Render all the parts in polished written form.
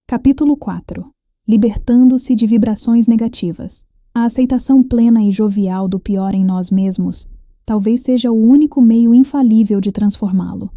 Capítulo 4. Libertando-se de vibrações negativas. A aceitação plena e jovial do pior em nós mesmos talvez seja o único meio infalível de transformá-lo.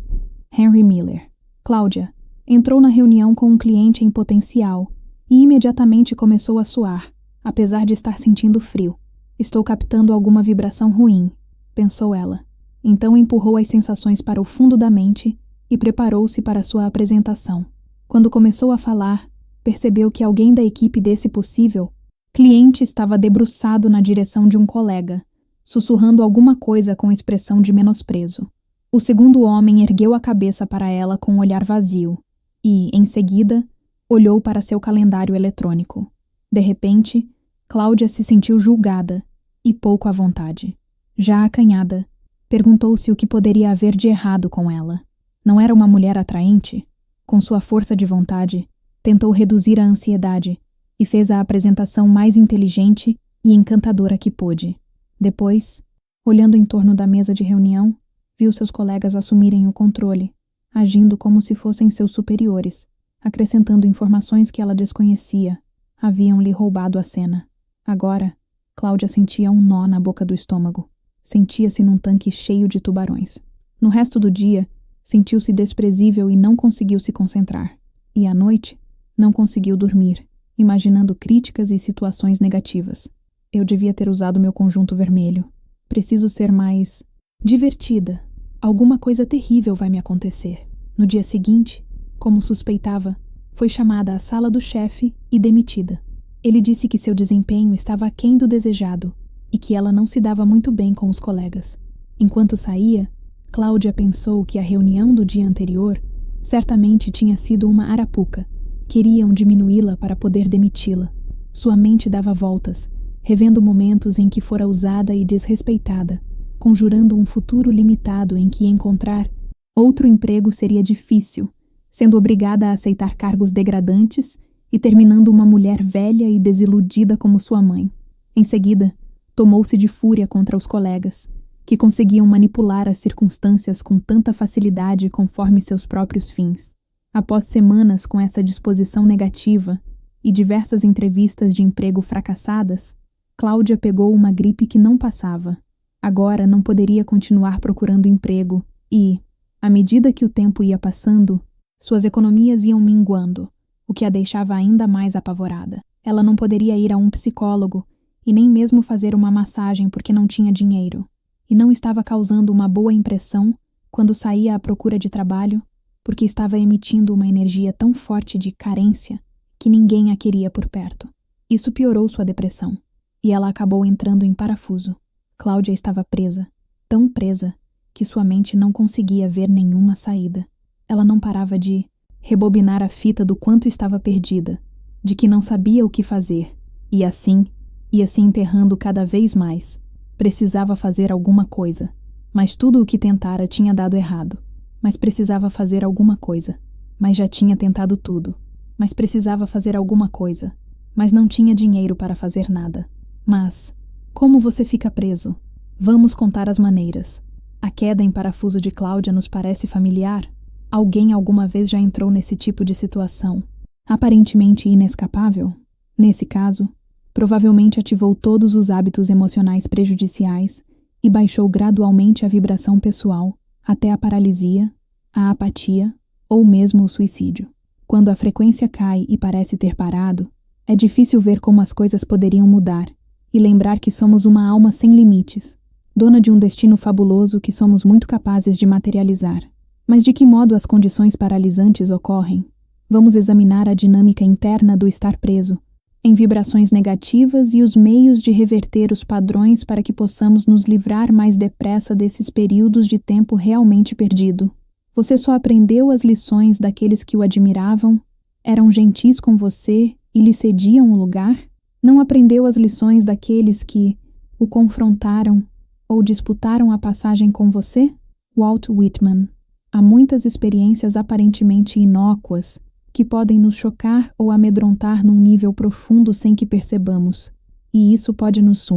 Henry Miller. Cláudia entrou na reunião com um cliente em potencial e imediatamente começou a suar, apesar de estar sentindo frio. Estou captando alguma vibração ruim, pensou ela. Então empurrou as sensações para o fundo da mente e preparou-se para sua apresentação. Quando começou a falar, percebeu que alguém da equipe desse possível cliente estava debruçado na direção de um colega, sussurrando alguma coisa com expressão de menosprezo. O segundo homem ergueu a cabeça para ela com um olhar vazio e, em seguida, olhou para seu calendário eletrônico. De repente, Cláudia se sentiu julgada e pouco à vontade. Já acanhada, perguntou-se o que poderia haver de errado com ela. Não era uma mulher atraente? Com sua força de vontade, tentou reduzir a ansiedade e fez a apresentação mais inteligente e encantadora que pôde. Depois, olhando em torno da mesa de reunião, viu seus colegas assumirem o controle, agindo como se fossem seus superiores, acrescentando informações que ela desconhecia. Haviam-lhe roubado a cena. Agora, Cláudia sentia um nó na boca do estômago. Sentia-se num tanque cheio de tubarões. No resto do dia, sentiu-se desprezível e não conseguiu se concentrar. E à noite, não conseguiu dormir, imaginando críticas e situações negativas. Eu devia ter usado meu conjunto vermelho. Preciso ser mais divertida. Alguma coisa terrível vai me acontecer. No dia seguinte, como suspeitava, foi chamada à sala do chefe e demitida. Ele disse que seu desempenho estava aquém do desejado e que ela não se dava muito bem com os colegas. Enquanto saía, Cláudia pensou que a reunião do dia anterior certamente tinha sido uma arapuca. Queriam diminuí-la para poder demiti-la. Sua mente dava voltas, revendo momentos em que fora usada e desrespeitada, conjurando um futuro limitado em que encontrar outro emprego seria difícil, sendo obrigada a aceitar cargos degradantes e terminando uma mulher velha e desiludida como sua mãe. Em seguida, tomou-se de fúria contra os colegas, que conseguiam manipular as circunstâncias com tanta facilidade conforme seus próprios fins. Após semanas com essa disposição negativa e diversas entrevistas de emprego fracassadas, Cláudia pegou uma gripe que não passava. Agora não poderia continuar procurando emprego e, à medida que o tempo ia passando, suas economias iam minguando, o que a deixava ainda mais apavorada. Ela não poderia ir a um psicólogo e nem mesmo fazer uma massagem porque não tinha dinheiro. E não estava causando uma boa impressão quando saía à procura de trabalho, porque estava emitindo uma energia tão forte de carência que ninguém a queria por perto. Isso piorou sua depressão, e ela acabou entrando em parafuso. Cláudia estava presa, tão presa, que sua mente não conseguia ver nenhuma saída. Ela não parava de rebobinar a fita do quanto estava perdida, de que não sabia o que fazer, e assim ia se enterrando cada vez mais. Precisava fazer alguma coisa, mas tudo o que tentara tinha dado errado. Mas precisava fazer alguma coisa, mas já tinha tentado tudo. Mas precisava fazer alguma coisa, mas não tinha dinheiro para fazer nada. Mas, como você fica preso? Vamos contar as maneiras. A queda em parafuso de Cláudia nos parece familiar? Alguém alguma vez já entrou nesse tipo de situação, aparentemente inescapável? Nesse caso, provavelmente ativou todos os hábitos emocionais prejudiciais e baixou gradualmente a vibração pessoal até a paralisia, a apatia ou mesmo o suicídio. Quando a frequência cai e parece ter parado, é difícil ver como as coisas poderiam mudar e lembrar que somos uma alma sem limites, dona de um destino fabuloso que somos muito capazes de materializar. Mas de que modo as condições paralisantes ocorrem? Vamos examinar a dinâmica interna do estar preso, em vibrações negativas e os meios de reverter os padrões para que possamos nos livrar mais depressa desses períodos de tempo realmente perdido. Você só aprendeu as lições daqueles que o admiravam, eram gentis com você e lhe cediam o lugar? Não aprendeu as lições daqueles que o confrontaram ou disputaram a passagem com você? Walt Whitman. Há muitas experiências aparentemente inócuas que podem nos chocar ou amedrontar num nível profundo sem que percebamos, e isso pode nos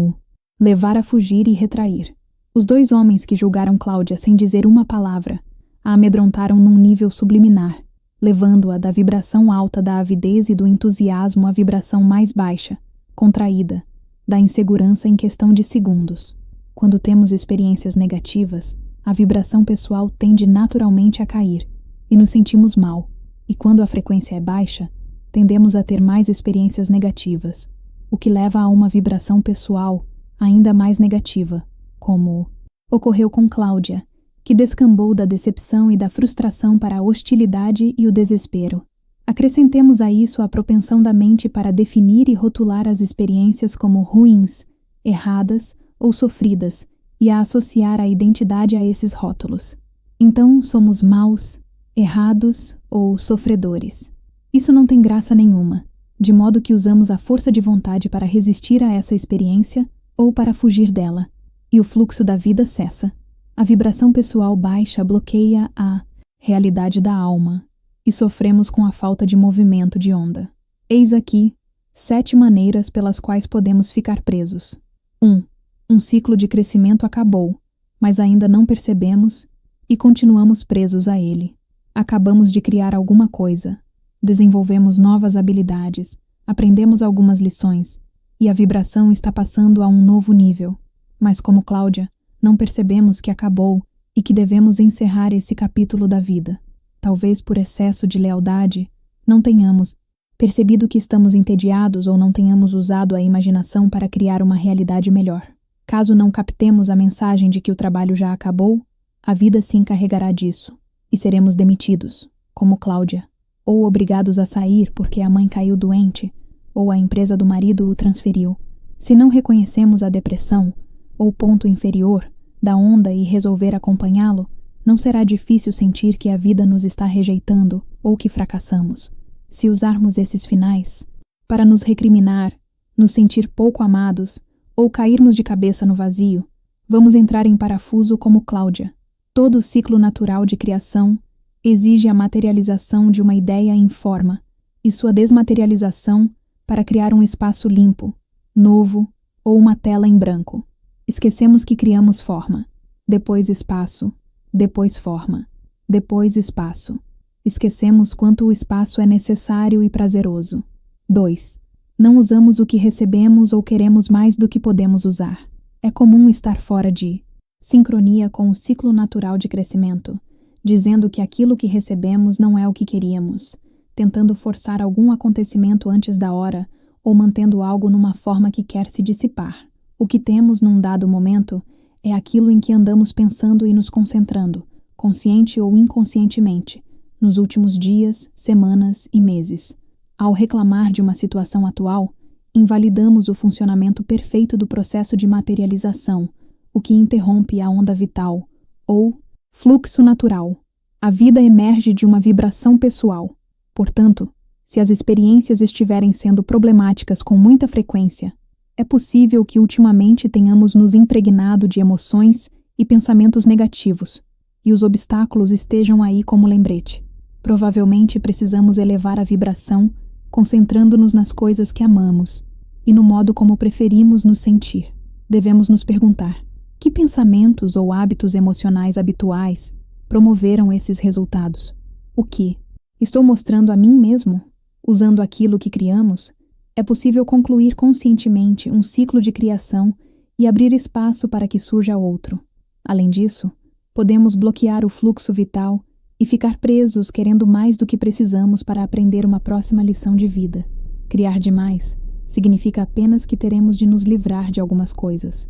levar a fugir e retrair. Os dois homens que julgaram Cláudia sem dizer uma palavra a amedrontaram num nível subliminar, levando-a da vibração alta da avidez e do entusiasmo à vibração mais baixa, contraída, da insegurança em questão de segundos. Quando temos experiências negativas, a vibração pessoal tende naturalmente a cair e nos sentimos mal, e quando a frequência é baixa, tendemos a ter mais experiências negativas, o que leva a uma vibração pessoal ainda mais negativa, como ocorreu com Cláudia, que descambou da decepção e da frustração para a hostilidade e o desespero. Acrescentemos a isso a propensão da mente para definir e rotular as experiências como ruins, erradas ou sofridas e a associar a identidade a esses rótulos. Então somos maus, errados ou sofredores. Isso não tem graça nenhuma, de modo que usamos a força de vontade para resistir a essa experiência ou para fugir dela, e o fluxo da vida cessa. A vibração pessoal baixa bloqueia a realidade da alma e sofremos com a falta de movimento de onda. Eis aqui 7 maneiras pelas quais podemos ficar presos. 1. Um ciclo de crescimento acabou, mas ainda não percebemos e continuamos presos a ele. Acabamos de criar alguma coisa, desenvolvemos novas habilidades, aprendemos algumas lições e a vibração está passando a um novo nível. Mas como Cláudia, não percebemos que acabou e que devemos encerrar esse capítulo da vida. Talvez por excesso de lealdade, não tenhamos percebido que estamos entediados ou não tenhamos usado a imaginação para criar uma realidade melhor. Caso não captemos a mensagem de que o trabalho já acabou, a vida se encarregará disso e seremos demitidos, como Cláudia, ou obrigados a sair porque a mãe caiu doente ou a empresa do marido o transferiu. Se não reconhecemos a depressão ou ponto inferior da onda e resolver acompanhá-lo, não será difícil sentir que a vida nos está rejeitando ou que fracassamos. Se usarmos esses finais para nos recriminar, nos sentir pouco amados ou cairmos de cabeça no vazio, vamos entrar em parafuso como Cláudia. Todo o ciclo natural de criação exige a materialização de uma ideia em forma e sua desmaterialização para criar um espaço limpo, novo ou uma tela em branco. Esquecemos que criamos forma, depois espaço, depois forma, depois espaço. Esquecemos quanto o espaço é necessário e prazeroso. 2. Não usamos o que recebemos ou queremos mais do que podemos usar. É comum estar fora de sincronia com o ciclo natural de crescimento, dizendo que aquilo que recebemos não é o que queríamos, tentando forçar algum acontecimento antes da hora ou mantendo algo numa forma que quer se dissipar. O que temos num dado momento é aquilo em que andamos pensando e nos concentrando, consciente ou inconscientemente, nos últimos dias, semanas e meses. Ao reclamar de uma situação atual, invalidamos o funcionamento perfeito do processo de materialização, o que interrompe a onda vital, ou fluxo natural. A vida emerge de uma vibração pessoal. Portanto, se as experiências estiverem sendo problemáticas com muita frequência, é possível que ultimamente tenhamos nos impregnado de emoções e pensamentos negativos, e os obstáculos estejam aí como lembrete. Provavelmente precisamos elevar a vibração, concentrando-nos nas coisas que amamos e no modo como preferimos nos sentir. Devemos nos perguntar: que pensamentos ou hábitos emocionais habituais promoveram esses resultados? O que estou mostrando a mim mesmo? Usando aquilo que criamos, é possível concluir conscientemente um ciclo de criação e abrir espaço para que surja outro. Além disso, podemos bloquear o fluxo vital e ficar presos querendo mais do que precisamos para aprender uma próxima lição de vida. Criar demais significa apenas que teremos de nos livrar de algumas coisas,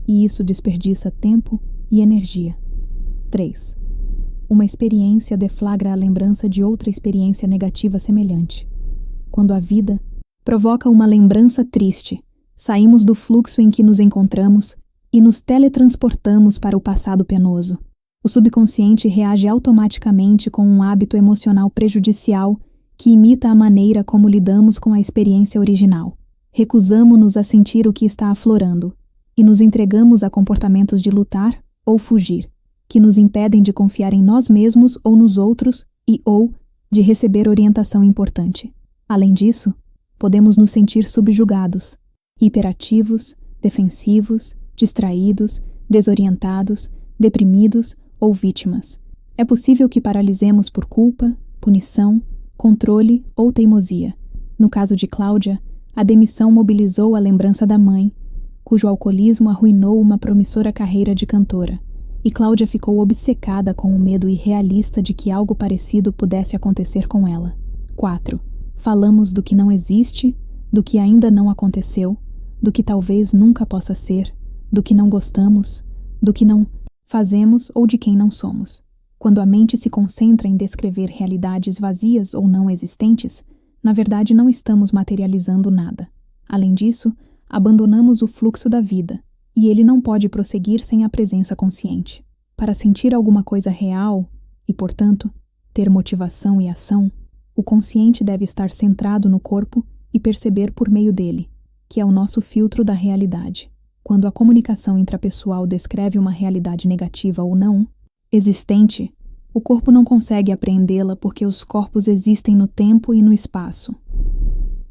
e isso desperdiça tempo e energia. 3. Uma experiência deflagra a lembrança de outra experiência negativa semelhante. Quando a vida provoca uma lembrança triste, saímos do fluxo em que nos encontramos e nos teletransportamos para o passado penoso. O subconsciente reage automaticamente com um hábito emocional prejudicial que imita a maneira como lidamos com a experiência original. Recusamo-nos a sentir o que está aflorando e nos entregamos a comportamentos de lutar ou fugir, que nos impedem de confiar em nós mesmos ou nos outros ou de receber orientação importante. Além disso, podemos nos sentir subjugados, hiperativos, defensivos, distraídos, desorientados, deprimidos ou vítimas. É possível que paralisemos por culpa, por punição, controle ou teimosia. No caso de Cláudia, a demissão mobilizou a lembrança da mãe, cujo alcoolismo arruinou uma promissora carreira de cantora, e Cláudia ficou obcecada com o medo irrealista de que algo parecido pudesse acontecer com ela. 4. Falamos do que não existe, do que ainda não aconteceu, do que talvez nunca possa ser, do que não gostamos, do que não fazemos ou de quem não somos. Quando a mente se concentra em descrever realidades vazias ou não existentes, na verdade não estamos materializando nada. Além disso, abandonamos o fluxo da vida, e ele não pode prosseguir sem a presença consciente. Para sentir alguma coisa real, e, portanto, ter motivação e ação, o consciente deve estar centrado no corpo e perceber por meio dele, que é o nosso filtro da realidade. Quando a comunicação intrapessoal descreve uma realidade negativa ou não existente, o corpo não consegue apreendê-la porque os corpos existem no tempo e no espaço.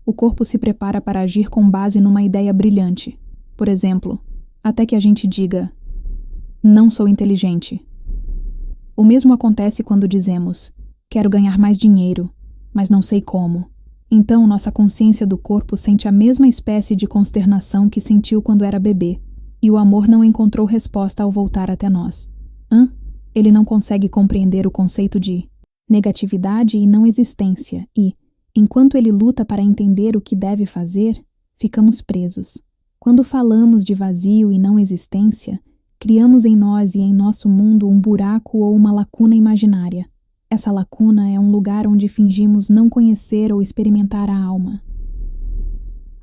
O corpo se prepara para agir com base numa ideia brilhante. Por exemplo, até que a gente diga, não sou inteligente. O mesmo acontece quando dizemos, quero ganhar mais dinheiro, mas não sei como. Então, nossa consciência do corpo sente a mesma espécie de consternação que sentiu quando era bebê, e o amor não encontrou resposta ao voltar até nós. Ele não consegue compreender o conceito de negatividade e não existência e, enquanto ele luta para entender o que deve fazer, ficamos presos. Quando falamos de vazio e não existência, criamos em nós e em nosso mundo um buraco ou uma lacuna imaginária. Essa lacuna é um lugar onde fingimos não conhecer ou experimentar a alma.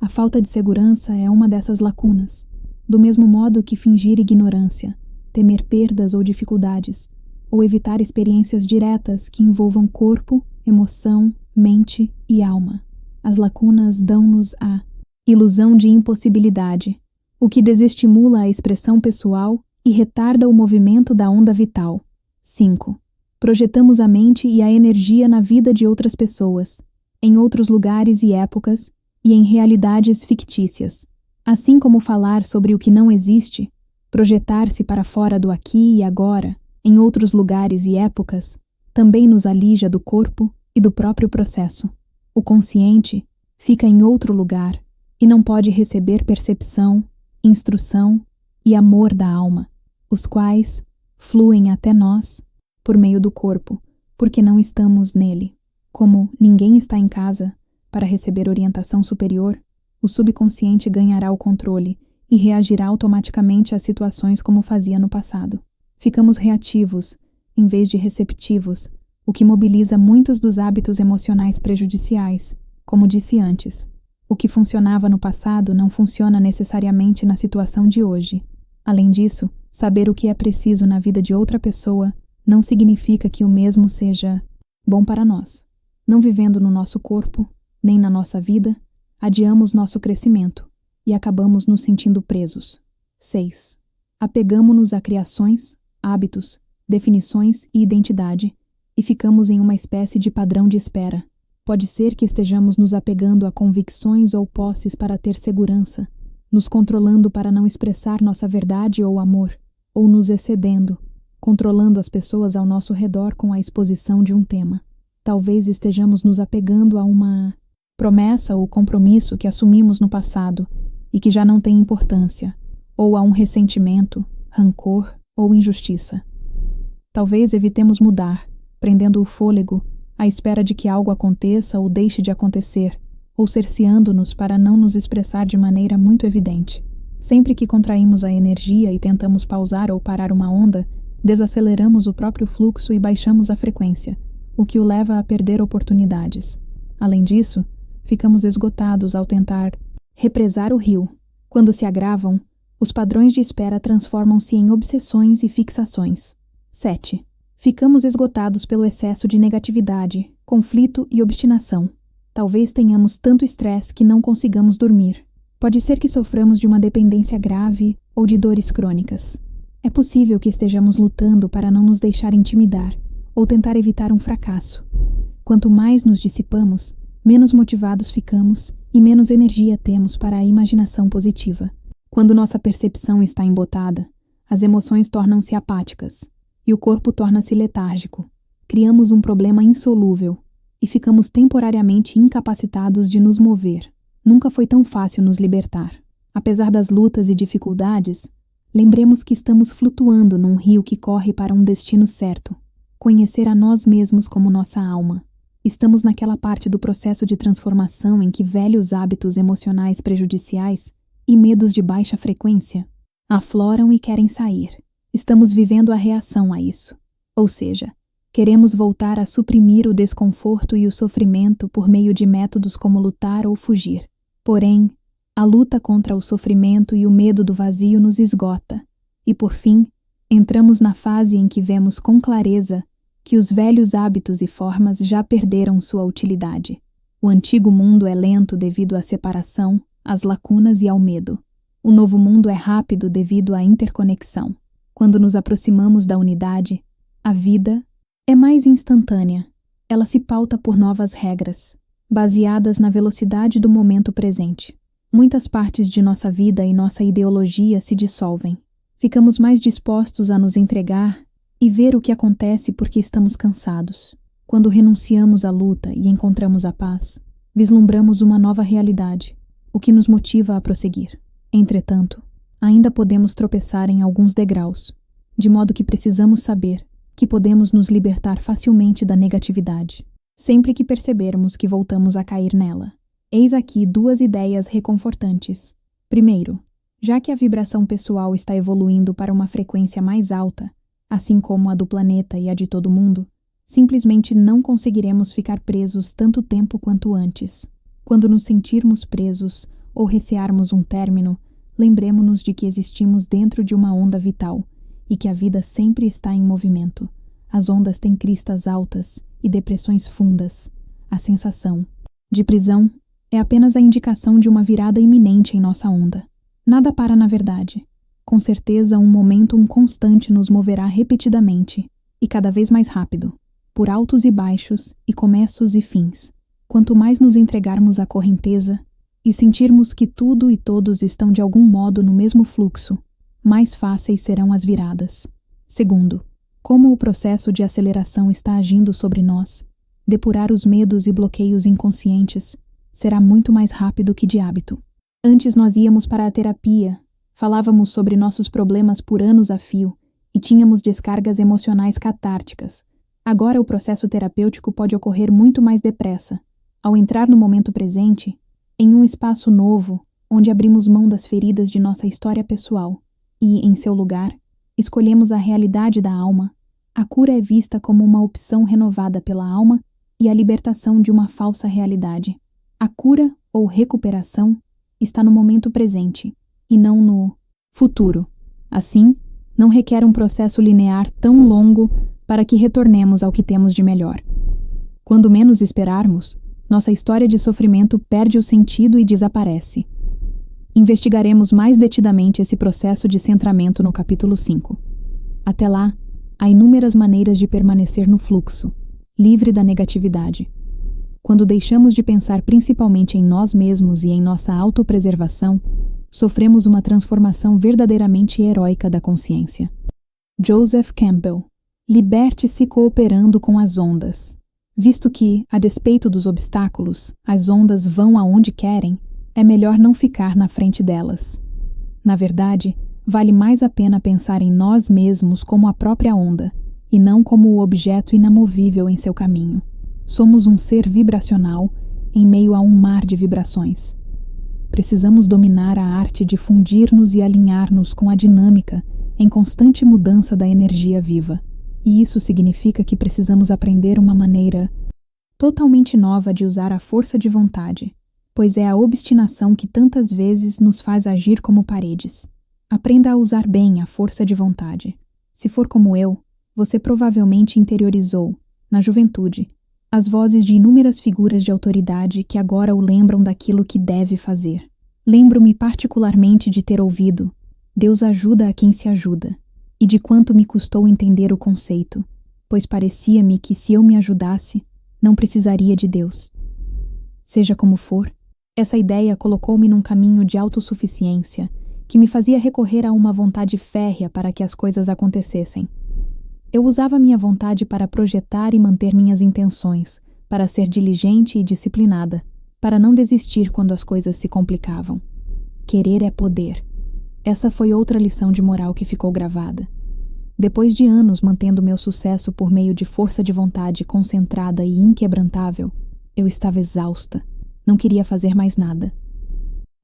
A falta de segurança é uma dessas lacunas, do mesmo modo que fingir ignorância, temer perdas ou dificuldades, ou evitar experiências diretas que envolvam corpo, emoção, mente e alma. As lacunas dão-nos a ilusão de impossibilidade, o que desestimula a expressão pessoal e retarda o movimento da onda vital. 5. Projetamos a mente e a energia na vida de outras pessoas, em outros lugares e épocas, e em realidades fictícias. Assim como falar sobre o que não existe, projetar-se para fora do aqui e agora, em outros lugares e épocas, também nos alija do corpo e do próprio processo. O consciente fica em outro lugar e não pode receber percepção, instrução e amor da alma, os quais fluem até nós por meio do corpo, porque não estamos nele. Como ninguém está em casa para receber orientação superior, o subconsciente ganhará o controle e reagirá automaticamente às situações como fazia no passado. Ficamos reativos, em vez de receptivos, o que mobiliza muitos dos hábitos emocionais prejudiciais, como disse antes. O que funcionava no passado não funciona necessariamente na situação de hoje. Além disso, saber o que é preciso na vida de outra pessoa não significa que o mesmo seja bom para nós. Não vivendo no nosso corpo, nem na nossa vida, adiamos nosso crescimento e acabamos nos sentindo presos. 6. Apegamo-nos a criações, hábitos, definições e identidade e ficamos em uma espécie de padrão de espera. Pode ser que estejamos nos apegando a convicções ou posses para ter segurança, nos controlando para não expressar nossa verdade ou amor, ou nos excedendo, controlando as pessoas ao nosso redor com a exposição de um tema. Talvez estejamos nos apegando a uma promessa ou compromisso que assumimos no passado e que já não tem importância, ou a um ressentimento, rancor ou injustiça. Talvez evitemos mudar, prendendo o fôlego, à espera de que algo aconteça ou deixe de acontecer, ou cerceando-nos para não nos expressar de maneira muito evidente. Sempre que contraímos a energia e tentamos pausar ou parar uma onda, desaceleramos o próprio fluxo e baixamos a frequência, o que o leva a perder oportunidades. Além disso, ficamos esgotados ao tentar represar o rio. Quando se agravam, os padrões de espera transformam-se em obsessões e fixações. 7. Ficamos esgotados pelo excesso de negatividade, conflito e obstinação. Talvez tenhamos tanto estresse que não consigamos dormir. Pode ser que soframos de uma dependência grave ou de dores crônicas. É possível que estejamos lutando para não nos deixar intimidar ou tentar evitar um fracasso. Quanto mais nos dissipamos, menos motivados ficamos e menos energia temos para a imaginação positiva. Quando nossa percepção está embotada, as emoções tornam-se apáticas e o corpo torna-se letárgico. Criamos um problema insolúvel e ficamos temporariamente incapacitados de nos mover. Nunca foi tão fácil nos libertar. Apesar das lutas e dificuldades, lembremos que estamos flutuando num rio que corre para um destino certo. Conhecer a nós mesmos como nossa alma. Estamos naquela parte do processo de transformação em que velhos hábitos emocionais prejudiciais e medos de baixa frequência afloram e querem sair. Estamos vivendo a reação a isso. Ou seja, queremos voltar a suprimir o desconforto e o sofrimento por meio de métodos como lutar ou fugir. Porém, a luta contra o sofrimento e o medo do vazio nos esgota, e por fim, entramos na fase em que vemos com clareza que os velhos hábitos e formas já perderam sua utilidade. O antigo mundo é lento devido à separação, às lacunas e ao medo. O novo mundo é rápido devido à interconexão. Quando nos aproximamos da unidade, a vida é mais instantânea. Ela se pauta por novas regras, baseadas na velocidade do momento presente. Muitas partes de nossa vida e nossa ideologia se dissolvem. Ficamos mais dispostos a nos entregar e ver o que acontece porque estamos cansados. Quando renunciamos à luta e encontramos a paz, vislumbramos uma nova realidade, o que nos motiva a prosseguir. Entretanto, ainda podemos tropeçar em alguns degraus, de modo que precisamos saber que podemos nos libertar facilmente da negatividade, sempre que percebermos que voltamos a cair nela. Eis aqui duas ideias reconfortantes. Primeiro, já que a vibração pessoal está evoluindo para uma frequência mais alta, assim como a do planeta e a de todo mundo, simplesmente não conseguiremos ficar presos tanto tempo quanto antes. Quando nos sentirmos presos ou recearmos um término, lembremo-nos de que existimos dentro de uma onda vital e que a vida sempre está em movimento. As ondas têm cristas altas e depressões fundas. A sensação de prisão é apenas a indicação de uma virada iminente em nossa onda. Nada para na verdade. Com certeza, um momentum constante nos moverá repetidamente, e cada vez mais rápido, por altos e baixos, e começos e fins. Quanto mais nos entregarmos à correnteza, e sentirmos que tudo e todos estão de algum modo no mesmo fluxo, mais fáceis serão as viradas. Segundo, como o processo de aceleração está agindo sobre nós, depurar os medos e bloqueios inconscientes será muito mais rápido que de hábito. Antes nós íamos para a terapia, falávamos sobre nossos problemas por anos a fio e tínhamos descargas emocionais catárticas. Agora o processo terapêutico pode ocorrer muito mais depressa, ao entrar no momento presente, em um espaço novo, onde abrimos mão das feridas de nossa história pessoal e, em seu lugar, escolhemos a realidade da alma. A cura é vista como uma opção renovada pela alma e a libertação de uma falsa realidade. A cura ou recuperação está no momento presente e não no futuro. Assim, não requer um processo linear tão longo para que retornemos ao que temos de melhor. Quando menos esperarmos, nossa história de sofrimento perde o sentido e desaparece. Investigaremos mais detidamente esse processo de centramento no capítulo 5. Até lá, há inúmeras maneiras de permanecer no fluxo, livre da negatividade. Quando deixamos de pensar principalmente em nós mesmos e em nossa autopreservação, sofremos uma transformação verdadeiramente heróica da consciência. Joseph Campbell. Liberte-se cooperando com as ondas. Visto que, a despeito dos obstáculos, as ondas vão aonde querem, é melhor não ficar na frente delas. Na verdade, vale mais a pena pensar em nós mesmos como a própria onda, e não como o objeto inamovível em seu caminho. Somos um ser vibracional em meio a um mar de vibrações. Precisamos dominar a arte de fundir-nos e alinhar-nos com a dinâmica em constante mudança da energia viva. E isso significa que precisamos aprender uma maneira totalmente nova de usar a força de vontade, pois é a obstinação que tantas vezes nos faz agir como paredes. Aprenda a usar bem a força de vontade. Se for como eu, você provavelmente interiorizou, na juventude, as vozes de inúmeras figuras de autoridade que agora o lembram daquilo que deve fazer. Lembro-me particularmente de ter ouvido: Deus ajuda a quem se ajuda, e de quanto me custou entender o conceito, pois parecia-me que se eu me ajudasse, não precisaria de Deus. Seja como for, essa ideia colocou-me num caminho de autossuficiência que me fazia recorrer a uma vontade férrea para que as coisas acontecessem. Eu usava minha vontade para projetar e manter minhas intenções, para ser diligente e disciplinada, para não desistir quando as coisas se complicavam. Querer é poder. Essa foi outra lição de moral que ficou gravada. Depois de anos mantendo meu sucesso por meio de força de vontade concentrada e inquebrantável, eu estava exausta. Não queria fazer mais nada.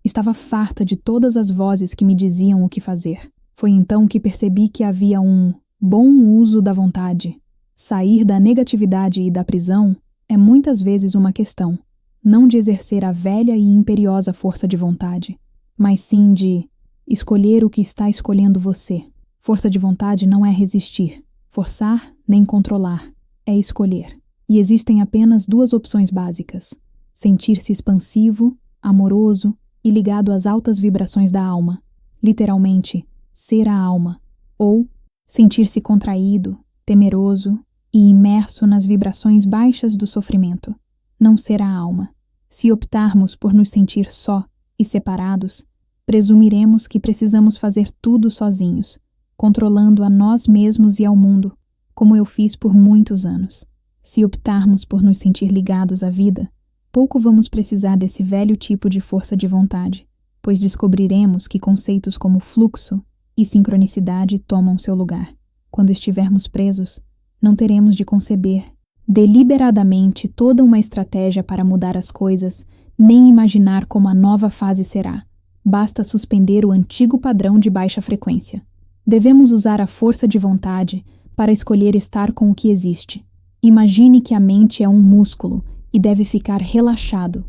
Estava farta de todas as vozes que me diziam o que fazer. Foi então que percebi que havia um bom uso da vontade. Sair da negatividade e da prisão é muitas vezes uma questão, não de exercer a velha e imperiosa força de vontade, mas sim de escolher o que está escolhendo você. Força de vontade não é resistir, forçar nem controlar, é escolher. E existem apenas duas opções básicas: sentir-se expansivo, amoroso e ligado às altas vibrações da alma, literalmente, ser a alma, ou sentir-se contraído, temeroso e imerso nas vibrações baixas do sofrimento, não ser a alma. Se optarmos por nos sentir só e separados, presumiremos que precisamos fazer tudo sozinhos, controlando a nós mesmos e ao mundo, como eu fiz por muitos anos. Se optarmos por nos sentir ligados à vida, pouco vamos precisar desse velho tipo de força de vontade, pois descobriremos que conceitos como fluxo e sincronicidade tomam seu lugar. Quando estivermos presos, não teremos de conceber deliberadamente toda uma estratégia para mudar as coisas, nem imaginar como a nova fase será. Basta suspender o antigo padrão de baixa frequência. Devemos usar a força de vontade para escolher estar com o que existe. Imagine que a mente é um músculo e deve ficar relaxado.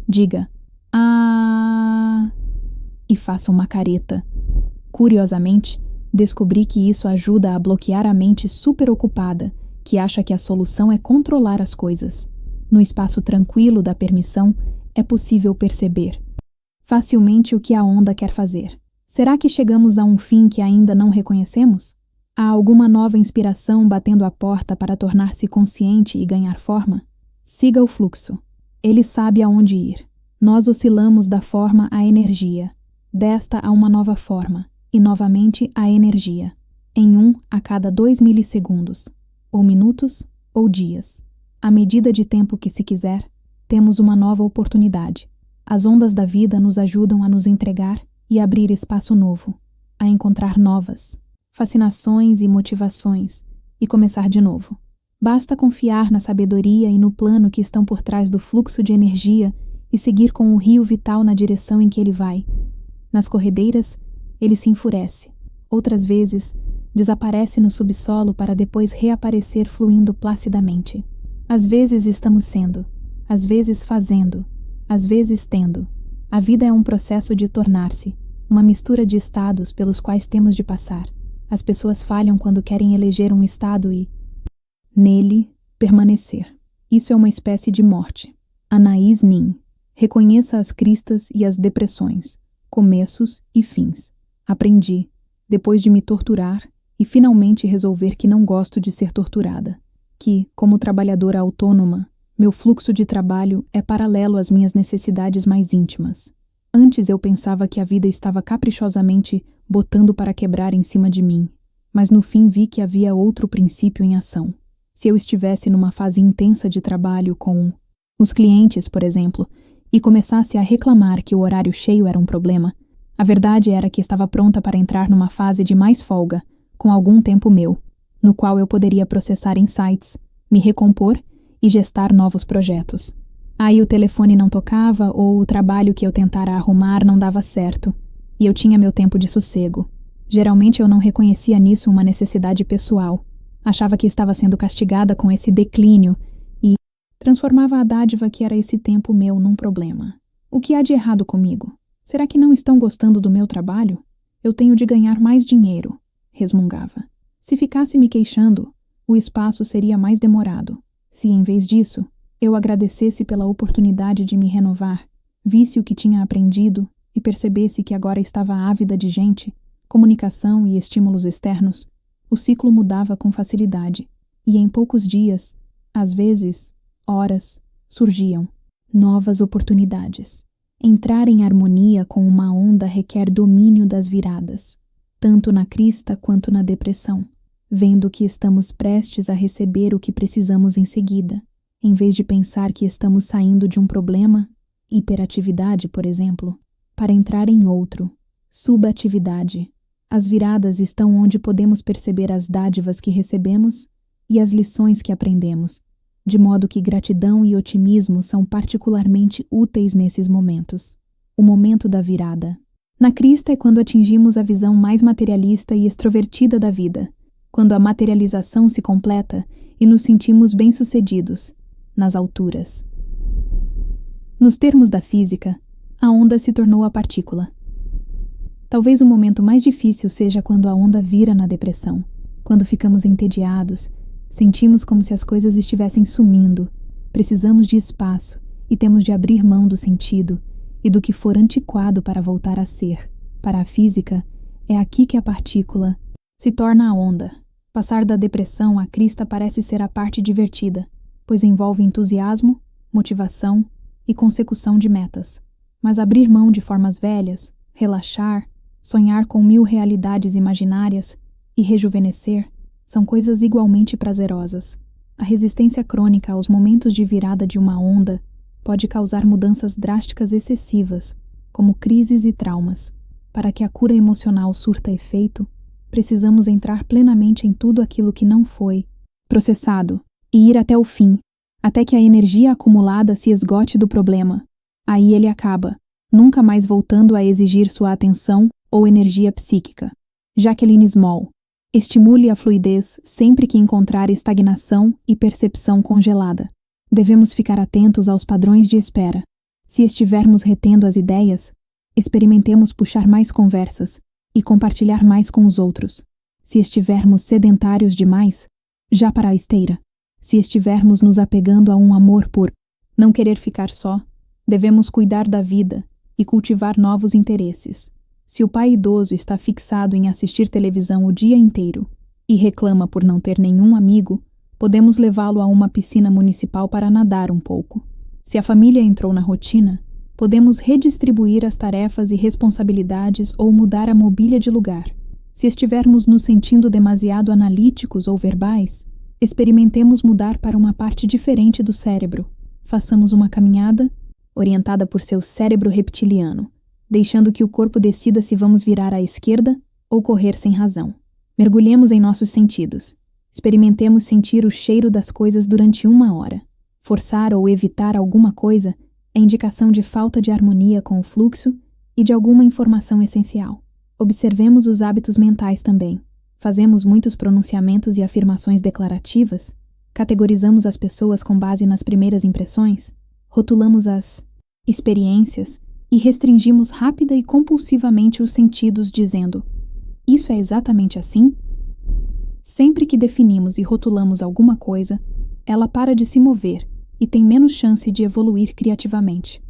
Diga "ah" e faça uma careta. Curiosamente, descobri que isso ajuda a bloquear a mente superocupada, que acha que a solução é controlar as coisas. No espaço tranquilo da permissão, é possível perceber facilmente o que a onda quer fazer. Será que chegamos a um fim que ainda não reconhecemos? Há alguma nova inspiração batendo à porta para tornar-se consciente e ganhar forma? Siga o fluxo. Ele sabe aonde ir. Nós oscilamos da forma à energia, desta a uma nova forma, e novamente à energia, em 1 a cada 2 milissegundos, ou minutos, ou dias. À medida de tempo que se quiser, temos uma nova oportunidade. As ondas da vida nos ajudam a nos entregar e abrir espaço novo, a encontrar novas fascinações e motivações, e começar de novo. Basta confiar na sabedoria e no plano que estão por trás do fluxo de energia e seguir com o rio vital na direção em que ele vai. Nas corredeiras, ele se enfurece. Outras vezes, desaparece no subsolo para depois reaparecer fluindo placidamente. Às vezes estamos sendo, às vezes fazendo, às vezes tendo. A vida é um processo de tornar-se, uma mistura de estados pelos quais temos de passar. As pessoas falham quando querem eleger um estado e, nele, permanecer. Isso é uma espécie de morte. Anaïs Nin. Reconheça as cristas e as depressões, começos e fins. Aprendi, depois de me torturar e finalmente resolver que não gosto de ser torturada, que, como trabalhadora autônoma, meu fluxo de trabalho é paralelo às minhas necessidades mais íntimas. Antes eu pensava que a vida estava caprichosamente botando para quebrar em cima de mim, mas no fim vi que havia outro princípio em ação. Se eu estivesse numa fase intensa de trabalho com os clientes, por exemplo, e começasse a reclamar que o horário cheio era um problema, a verdade era que estava pronta para entrar numa fase de mais folga, com algum tempo meu, no qual eu poderia processar insights, me recompor e gestar novos projetos. Aí o telefone não tocava ou o trabalho que eu tentara arrumar não dava certo, e eu tinha meu tempo de sossego. Geralmente eu não reconhecia nisso uma necessidade pessoal. Achava que estava sendo castigada com esse declínio e transformava a dádiva que era esse tempo meu num problema. O que há de errado comigo? Será que não estão gostando do meu trabalho? Eu tenho de ganhar mais dinheiro, resmungava. Se ficasse me queixando, o espaço seria mais demorado. Se, em vez disso, eu agradecesse pela oportunidade de me renovar, visse o que tinha aprendido e percebesse que agora estava ávida de gente, comunicação e estímulos externos, o ciclo mudava com facilidade, e em poucos dias, às vezes, horas, surgiam novas oportunidades. Entrar em harmonia com uma onda requer domínio das viradas, tanto na crista quanto na depressão, vendo que estamos prestes a receber o que precisamos em seguida. Em vez de pensar que estamos saindo de um problema, hiperatividade, por exemplo, para entrar em outro, subatividade. As viradas estão onde podemos perceber as dádivas que recebemos e as lições que aprendemos, de modo que gratidão e otimismo são particularmente úteis nesses momentos. O momento da virada. Na crista é quando atingimos a visão mais materialista e extrovertida da vida, quando a materialização se completa e nos sentimos bem-sucedidos, nas alturas. Nos termos da física, a onda se tornou a partícula. Talvez o momento mais difícil seja quando a onda vira na depressão, quando ficamos entediados, sentimos como se as coisas estivessem sumindo, precisamos de espaço e temos de abrir mão do sentido e do que for antiquado para voltar a ser. Para a física, é aqui que a partícula se torna a onda. Passar da depressão à crista parece ser a parte divertida, pois envolve entusiasmo, motivação e consecução de metas. Mas abrir mão de formas velhas, relaxar, sonhar com 1000 realidades imaginárias e rejuvenescer são coisas igualmente prazerosas. A resistência crônica aos momentos de virada de uma onda pode causar mudanças drásticas excessivas, como crises e traumas. Para que a cura emocional surta efeito, precisamos entrar plenamente em tudo aquilo que não foi processado e ir até o fim, até que a energia acumulada se esgote do problema. Aí ele acaba, nunca mais voltando a exigir sua atenção ou energia psíquica. Jacqueline Small. Estimule a fluidez sempre que encontrar estagnação e percepção congelada. Devemos ficar atentos aos padrões de espera. Se estivermos retendo as ideias, experimentemos puxar mais conversas e compartilhar mais com os outros. Se estivermos sedentários demais, já para a esteira. Se estivermos nos apegando a um amor por não querer ficar só, devemos cuidar da vida e cultivar novos interesses. Se o pai idoso está fixado em assistir televisão o dia inteiro e reclama por não ter nenhum amigo, podemos levá-lo a uma piscina municipal para nadar um pouco. Se a família entrou na rotina, podemos redistribuir as tarefas e responsabilidades ou mudar a mobília de lugar. Se estivermos nos sentindo demasiado analíticos ou verbais, experimentemos mudar para uma parte diferente do cérebro. Façamos uma caminhada, orientada por seu cérebro reptiliano, deixando que o corpo decida se vamos virar à esquerda ou correr sem razão. Mergulhemos em nossos sentidos. Experimentemos sentir o cheiro das coisas durante 1 hora. Forçar ou evitar alguma coisa é indicação de falta de harmonia com o fluxo e de alguma informação essencial. Observemos os hábitos mentais também. Fazemos muitos pronunciamentos e afirmações declarativas? Categorizamos as pessoas com base nas primeiras impressões? Rotulamos as experiências e restringimos rápida e compulsivamente os sentidos dizendo: isso é exatamente assim? Sempre que definimos e rotulamos alguma coisa, ela para de se mover e tem menos chance de evoluir criativamente.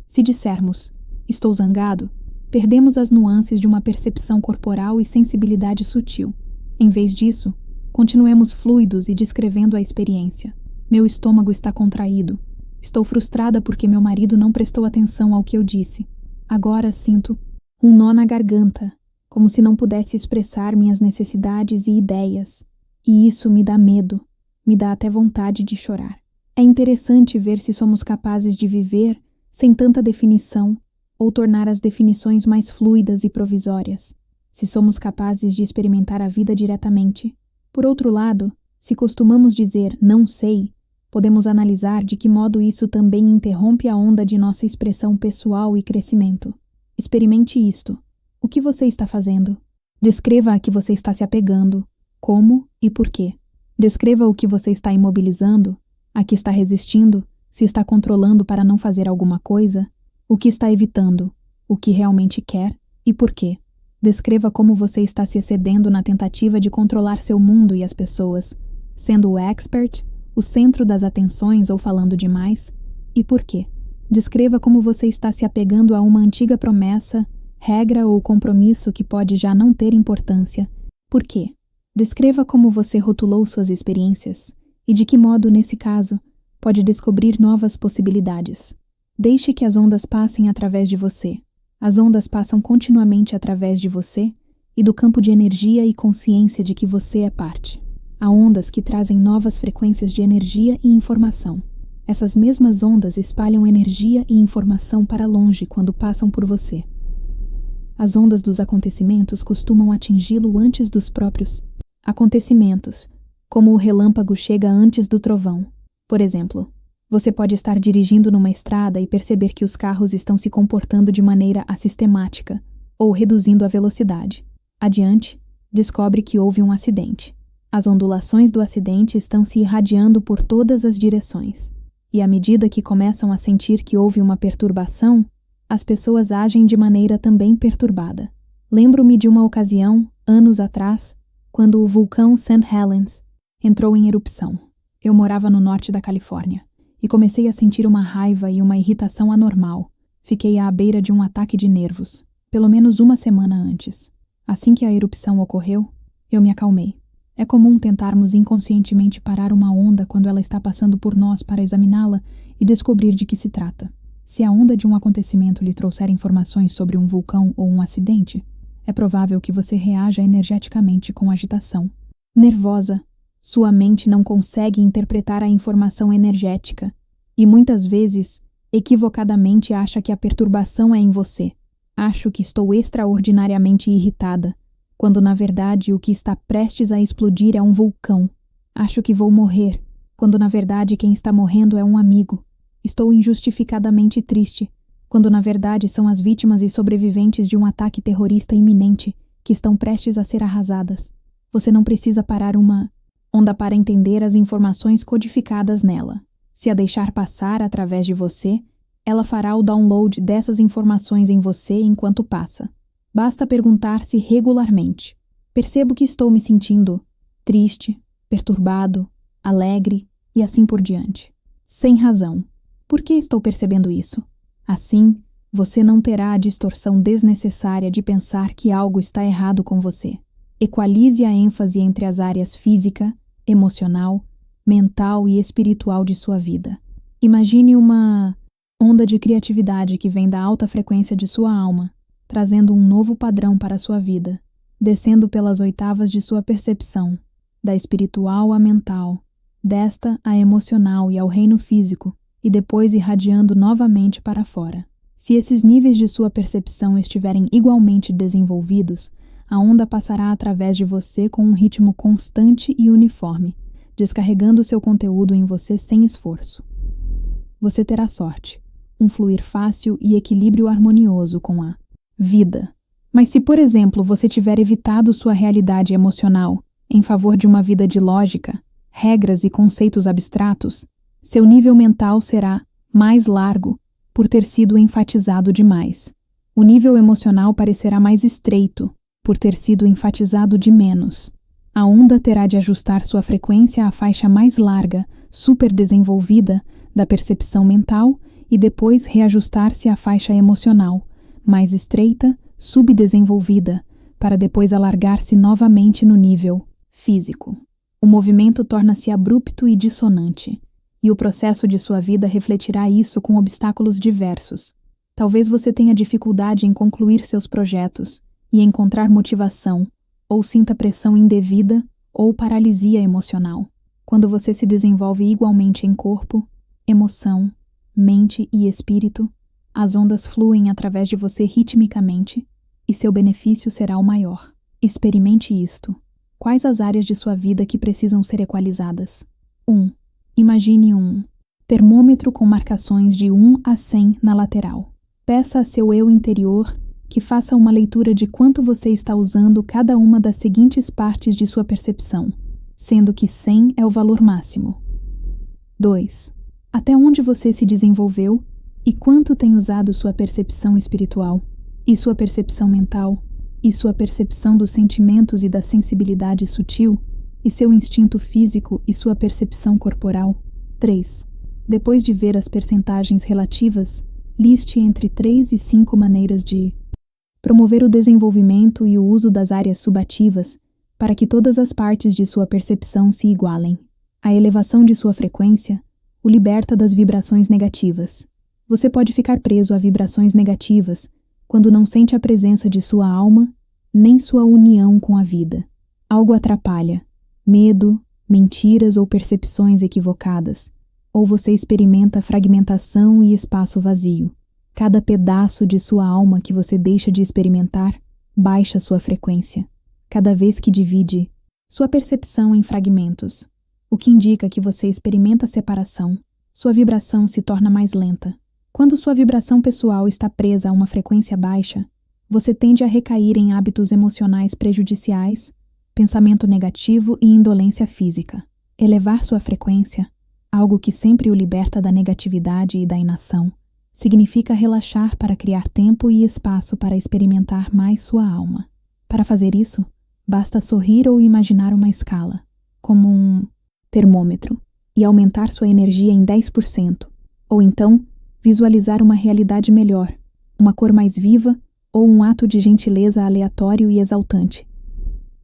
Se dissermos, estou zangado, perdemos as nuances de uma percepção corporal e sensibilidade sutil. Em vez disso, continuemos fluidos e descrevendo a experiência. Meu estômago está contraído. Estou frustrada porque meu marido não prestou atenção ao que eu disse. Agora sinto um nó na garganta, como se não pudesse expressar minhas necessidades e ideias. E isso me dá medo, me dá até vontade de chorar. É interessante ver se somos capazes de viver sem tanta definição ou tornar as definições mais fluidas e provisórias. Se somos capazes de experimentar a vida diretamente. Por outro lado, se costumamos dizer não sei, podemos analisar de que modo isso também interrompe a onda de nossa expressão pessoal e crescimento. Experimente isto. O que você está fazendo? Descreva a que você está se apegando, como e por quê. Descreva o que você está imobilizando, a que está resistindo, se está controlando para não fazer alguma coisa, o que está evitando, o que realmente quer e por quê. Descreva como você está se excedendo na tentativa de controlar seu mundo e as pessoas, sendo o expert, o centro das atenções ou falando demais, e por quê. Descreva como você está se apegando a uma antiga promessa, regra ou compromisso que pode já não ter importância. Por quê? Descreva como você rotulou suas experiências e de que modo, nesse caso, pode descobrir novas possibilidades. Deixe que as ondas passem através de você. As ondas passam continuamente através de você e do campo de energia e consciência de que você é parte. Há ondas que trazem novas frequências de energia e informação. Essas mesmas ondas espalham energia e informação para longe quando passam por você. As ondas dos acontecimentos costumam atingi-lo antes dos próprios acontecimentos, como o relâmpago chega antes do trovão. Por exemplo, você pode estar dirigindo numa estrada e perceber que os carros estão se comportando de maneira assistemática ou reduzindo a velocidade. Adiante, descobre que houve um acidente. As ondulações do acidente estão se irradiando por todas as direções. E à medida que começam a sentir que houve uma perturbação, as pessoas agem de maneira também perturbada. Lembro-me de uma ocasião, anos atrás, quando o vulcão St. Helens entrou em erupção. Eu morava no norte da Califórnia e comecei a sentir uma raiva e uma irritação anormal. Fiquei à beira de um ataque de nervos, pelo menos uma semana antes. Assim que a erupção ocorreu, eu me acalmei. É comum tentarmos inconscientemente parar uma onda quando ela está passando por nós para examiná-la e descobrir de que se trata. Se a onda de um acontecimento lhe trouxer informações sobre um vulcão ou um acidente, é provável que você reaja energeticamente com agitação. Nervosa, sua mente não consegue interpretar a informação energética e muitas vezes, equivocadamente, acha que a perturbação é em você. Acho que estou extraordinariamente irritada, quando na verdade o que está prestes a explodir é um vulcão. Acho que vou morrer, quando na verdade quem está morrendo é um amigo. Estou injustificadamente triste, quando na verdade são as vítimas e sobreviventes de um ataque terrorista iminente que estão prestes a ser arrasadas. Você não precisa parar uma onda para entender as informações codificadas nela. Se a deixar passar através de você, ela fará o download dessas informações em você enquanto passa. Basta perguntar-se regularmente: percebo que estou me sentindo triste, perturbado, alegre e assim por diante. Sem razão. Por que estou percebendo isso? Assim, você não terá a distorção desnecessária de pensar que algo está errado com você. Equalize a ênfase entre as áreas física, emocional, mental e espiritual de sua vida. Imagine uma onda de criatividade que vem da alta frequência de sua alma, trazendo um novo padrão para a sua vida, descendo pelas oitavas de sua percepção, da espiritual à mental, desta à emocional e ao reino físico, e depois irradiando novamente para fora. Se esses níveis de sua percepção estiverem igualmente desenvolvidos, a onda passará através de você com um ritmo constante e uniforme, descarregando seu conteúdo em você sem esforço. Você terá sorte, um fluir fácil e equilíbrio harmonioso com a vida. Mas se, por exemplo, você tiver evitado sua realidade emocional em favor de uma vida de lógica, regras e conceitos abstratos, seu nível mental será mais largo por ter sido enfatizado demais. O nível emocional parecerá mais estreito por ter sido enfatizado de menos. A onda terá de ajustar sua frequência à faixa mais larga, superdesenvolvida, da percepção mental e depois reajustar-se à faixa emocional, mais estreita, subdesenvolvida, para depois alargar-se novamente no nível físico. O movimento torna-se abrupto e dissonante, e o processo de sua vida refletirá isso com obstáculos diversos. Talvez você tenha dificuldade em concluir seus projetos e encontrar motivação, ou sinta pressão indevida ou paralisia emocional. Quando você se desenvolve igualmente em corpo, emoção, mente e espírito, as ondas fluem através de você ritmicamente e seu benefício será o maior. Experimente isto. Quais as áreas de sua vida que precisam ser equalizadas? 1. Imagine um termômetro com marcações de 1 a 100 na lateral. Peça a seu eu interior que faça uma leitura de quanto você está usando cada uma das seguintes partes de sua percepção, sendo que 100 é o valor máximo. 2. Até onde você se desenvolveu e quanto tem usado sua percepção espiritual, e sua percepção mental, e sua percepção dos sentimentos e da sensibilidade sutil, e seu instinto físico e sua percepção corporal. 3. Depois de ver as percentagens relativas, liste entre 3 e 5 maneiras de promover o desenvolvimento e o uso das áreas subativas para que todas as partes de sua percepção se igualem. A elevação de sua frequência o liberta das vibrações negativas. Você pode ficar preso a vibrações negativas quando não sente a presença de sua alma nem sua união com a vida. Algo atrapalha. Medo, mentiras ou percepções equivocadas, ou você experimenta fragmentação e espaço vazio. Cada pedaço de sua alma que você deixa de experimentar baixa sua frequência. Cada vez que divide sua percepção em fragmentos, o que indica que você experimenta separação, sua vibração se torna mais lenta. Quando sua vibração pessoal está presa a uma frequência baixa, você tende a recair em hábitos emocionais prejudiciais, pensamento negativo e indolência física. Elevar sua frequência, algo que sempre o liberta da negatividade e da inação, significa relaxar para criar tempo e espaço para experimentar mais sua alma. Para fazer isso, basta sorrir ou imaginar uma escala, como um termômetro, e aumentar sua energia em 10%, ou então visualizar uma realidade melhor, uma cor mais viva ou um ato de gentileza aleatório e exaltante.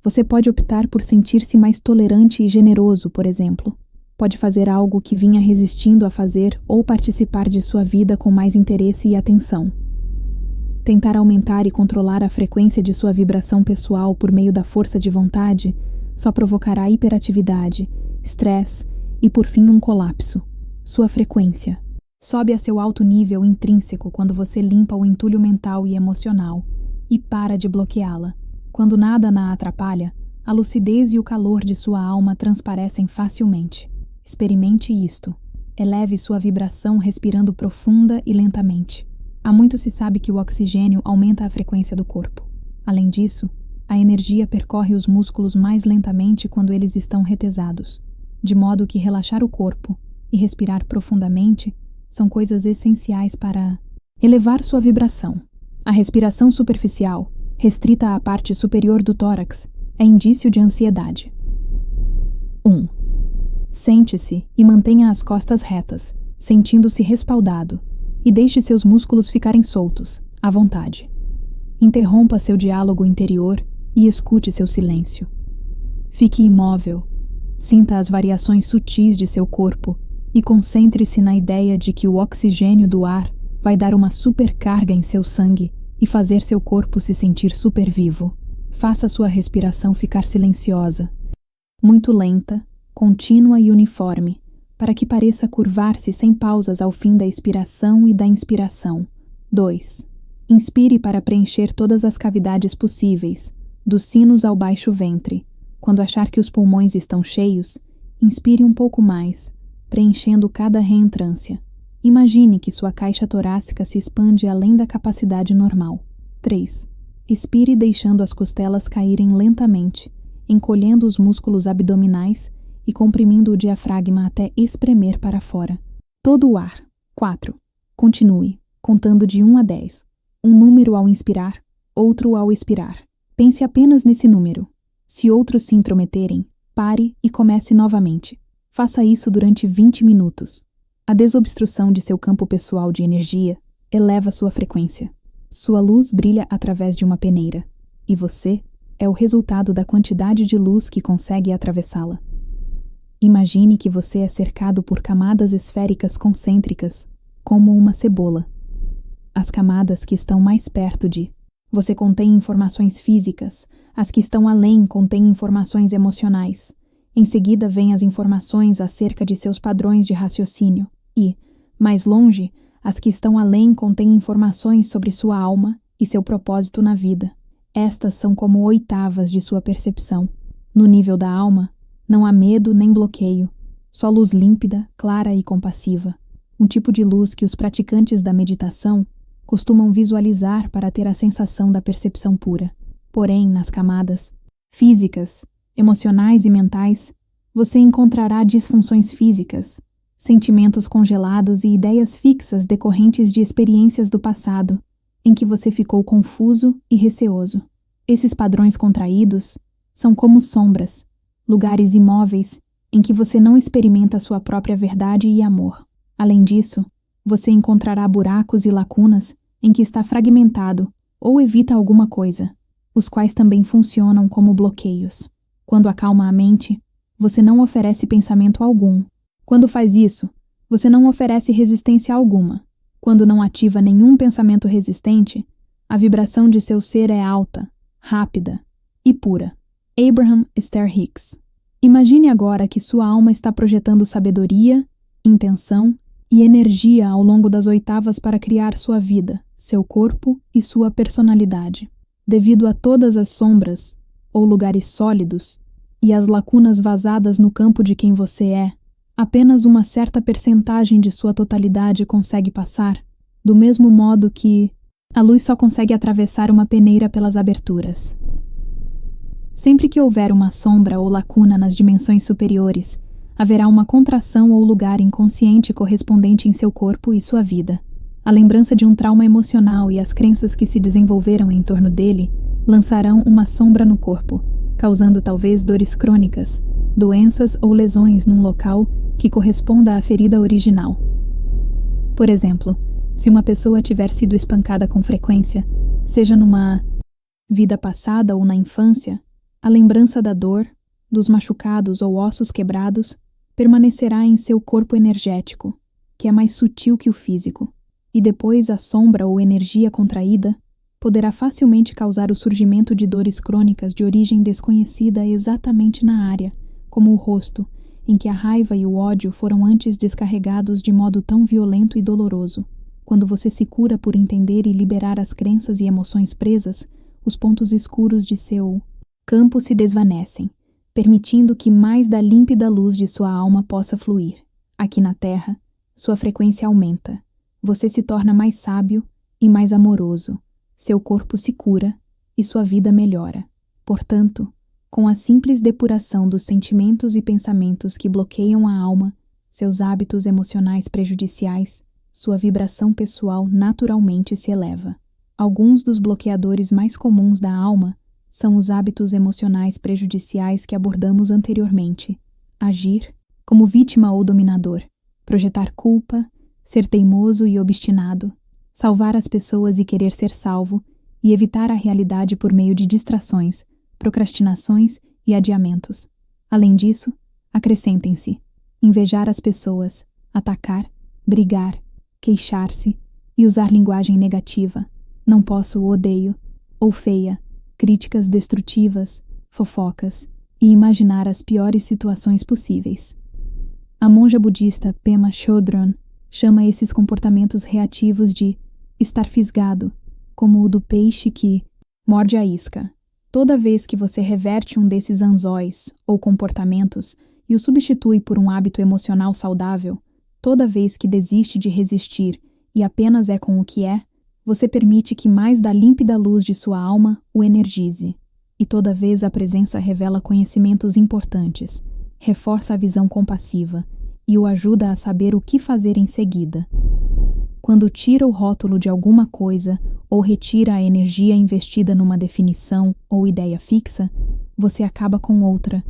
Você pode optar por sentir-se mais tolerante e generoso, por exemplo. Pode fazer algo que vinha resistindo a fazer ou participar de sua vida com mais interesse e atenção. Tentar aumentar e controlar a frequência de sua vibração pessoal por meio da força de vontade só provocará hiperatividade, estresse e, por fim, um colapso. Sua frequência sobe a seu alto nível intrínseco quando você limpa o entulho mental e emocional e para de bloqueá-la. Quando nada na atrapalha, a lucidez e o calor de sua alma transparecem facilmente. Experimente isto. Eleve sua vibração respirando profunda e lentamente. Há muito se sabe que o oxigênio aumenta a frequência do corpo. Além disso, a energia percorre os músculos mais lentamente quando eles estão retesados, de modo que relaxar o corpo e respirar profundamente são coisas essenciais para elevar sua vibração. A respiração superficial, restrita à parte superior do tórax, é indício de ansiedade. 1. Sente-se e mantenha as costas retas, sentindo-se respaldado, e deixe seus músculos ficarem soltos, à vontade. Interrompa seu diálogo interior e escute seu silêncio. Fique imóvel, sinta as variações sutis de seu corpo e concentre-se na ideia de que o oxigênio do ar vai dar uma supercarga em seu sangue e fazer seu corpo se sentir supervivo. Faça sua respiração ficar silenciosa, muito lenta, contínua e uniforme, para que pareça curvar-se sem pausas ao fim da expiração e da inspiração. 2. Inspire para preencher todas as cavidades possíveis, dos sinos ao baixo ventre. Quando achar que os pulmões estão cheios, inspire um pouco mais, preenchendo cada reentrância. Imagine que sua caixa torácica se expande além da capacidade normal. 3. Expire deixando as costelas caírem lentamente, encolhendo os músculos abdominais e comprimindo o diafragma até espremer para fora. Todo o ar. 4. Continue, contando de 1 a 10. Um número ao inspirar, outro ao expirar. Pense apenas nesse número. Se outros se intrometerem, pare e comece novamente. Faça isso durante 20 minutos. A desobstrução de seu campo pessoal de energia eleva sua frequência. Sua luz brilha através de uma peneira, e você é o resultado da quantidade de luz que consegue atravessá-la. Imagine que você é cercado por camadas esféricas concêntricas, como uma cebola. As camadas que estão mais perto de você contêm informações físicas, as que estão além contêm informações emocionais. Em seguida vêm as informações acerca de seus padrões de raciocínio e, mais longe, as que estão além contêm informações sobre sua alma e seu propósito na vida. Estas são como oitavas de sua percepção. No nível da alma, não há medo nem bloqueio, só luz límpida, clara e compassiva. Um tipo de luz que os praticantes da meditação costumam visualizar para ter a sensação da percepção pura. Porém, nas camadas físicas, emocionais e mentais, você encontrará disfunções físicas, sentimentos congelados e ideias fixas decorrentes de experiências do passado, em que você ficou confuso e receoso. Esses padrões contraídos são como sombras, lugares imóveis em que você não experimenta sua própria verdade e amor. Além disso, você encontrará buracos e lacunas em que está fragmentado ou evita alguma coisa, os quais também funcionam como bloqueios. Quando acalma a mente, você não oferece pensamento algum. Quando faz isso, você não oferece resistência alguma. Quando não ativa nenhum pensamento resistente, a vibração de seu ser é alta, rápida e pura. Abraham Esther Hicks. Imagine agora que sua alma está projetando sabedoria, intenção e energia ao longo das oitavas para criar sua vida, seu corpo e sua personalidade. Devido a todas as sombras, ou lugares sólidos, e as lacunas vazadas no campo de quem você é, apenas uma certa percentagem de sua totalidade consegue passar, do mesmo modo que a luz só consegue atravessar uma peneira pelas aberturas. Sempre que houver uma sombra ou lacuna nas dimensões superiores, haverá uma contração ou lugar inconsciente correspondente em seu corpo e sua vida. A lembrança de um trauma emocional e as crenças que se desenvolveram em torno dele lançarão uma sombra no corpo, causando talvez dores crônicas, doenças ou lesões num local que corresponda à ferida original. Por exemplo, se uma pessoa tiver sido espancada com frequência, seja numa vida passada ou na infância, a lembrança da dor, dos machucados ou ossos quebrados permanecerá em seu corpo energético, que é mais sutil que o físico, e depois a sombra ou energia contraída poderá facilmente causar o surgimento de dores crônicas de origem desconhecida exatamente na área, como o rosto, em que a raiva e o ódio foram antes descarregados de modo tão violento e doloroso. Quando você se cura por entender e liberar as crenças e emoções presas, os pontos escuros de seu campo se desvanecem, permitindo que mais da límpida luz de sua alma possa fluir. Aqui na Terra, sua frequência aumenta. Você se torna mais sábio e mais amoroso. Seu corpo se cura e sua vida melhora. Portanto, com a simples depuração dos sentimentos e pensamentos que bloqueiam a alma, seus hábitos emocionais prejudiciais, sua vibração pessoal naturalmente se eleva. Alguns dos bloqueadores mais comuns da alma são os hábitos emocionais prejudiciais que abordamos anteriormente: agir como vítima ou dominador, projetar culpa, ser teimoso e obstinado, salvar as pessoas e querer ser salvo, e evitar a realidade por meio de distrações, procrastinações e adiamentos. Além disso, acrescentem-se invejar as pessoas, atacar, brigar, queixar-se e usar linguagem negativa, não posso, odeio, ou feia, críticas destrutivas, fofocas e imaginar as piores situações possíveis. A monja budista Pema Chodron chama esses comportamentos reativos de estar fisgado, como o do peixe que morde a isca. Toda vez que você reverte um desses anzóis ou comportamentos e o substitui por um hábito emocional saudável, toda vez que desiste de resistir e apenas é com o que é, você permite que mais da límpida luz de sua alma o energize. E toda vez a presença revela conhecimentos importantes, reforça a visão compassiva e o ajuda a saber o que fazer em seguida. Quando tira o rótulo de alguma coisa ou retira a energia investida numa definição ou ideia fixa, você acaba com outra.